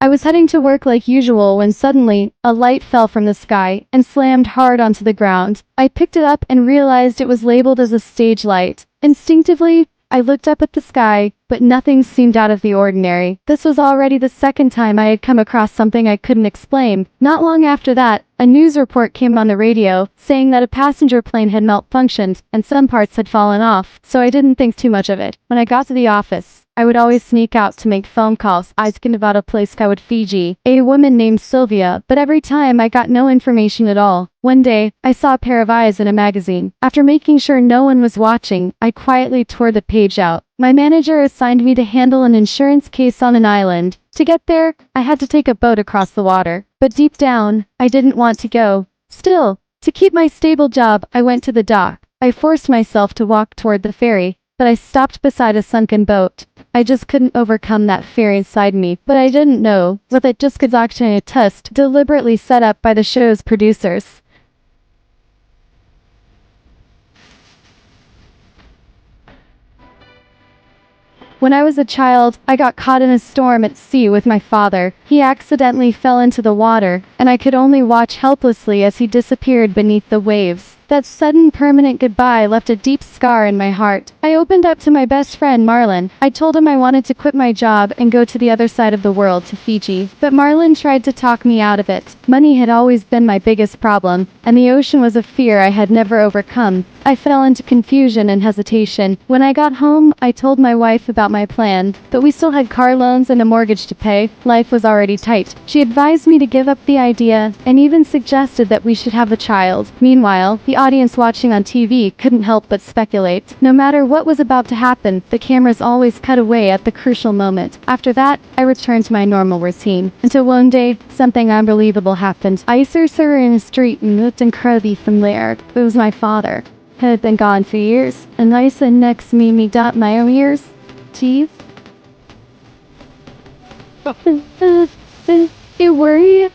I was heading to work like usual when suddenly, a light fell from the sky and slammed hard onto the ground. I picked it up and realized it was labeled as a stage light. Instinctively, I looked up at the sky, but nothing seemed out of the ordinary. This was already the second time I had come across something I couldn't explain. Not long after that, a news report came on the radio, saying that a passenger plane had malfunctioned and some parts had fallen off, so I didn't think too much of it. When I got to the office, I would always sneak out to make phone calls, asking about a place called Fiji, a woman named Sylvia, but every time I got no information at all. One day, I saw a pair of eyes in a magazine. After making sure no one was watching, I quietly tore the page out. My manager assigned me to handle an insurance case on an island. To get there, I had to take a boat across the water. But deep down, I didn't want to go. Still, to keep my stable job, I went to the dock. I forced myself to walk toward the ferry, but I stopped beside a sunken boat. I just couldn't overcome that fear inside me, but I didn't know that it just was actually a test deliberately set up by the show's producers. When I was a child, I got caught in a storm at sea with my father. He accidentally fell into the water, and I could only watch helplessly as he disappeared beneath the waves. That sudden permanent goodbye left a deep scar in my heart. I opened up to my best friend Marlon. I told him I wanted to quit my job and go to the other side of the world, to Fiji. But Marlon tried to talk me out of it. Money had always been my biggest problem, and the ocean was a fear I had never overcome. I fell into confusion and hesitation. When I got home, I told my wife about my plan, but we still had car loans and a mortgage to pay. Life was already tight. She advised me to give up the idea, and even suggested that we should have a child. Meanwhile, the audience watching on TV couldn't help but speculate. No matter what was about to happen, the cameras always cut away at the crucial moment. After that, I returned to my normal routine. Until one day, something unbelievable happened. I saw her in the street and looked incredibly familiar. It was my father. He had been gone for years, and I said next to me dot my own ears. Teeth. You worry?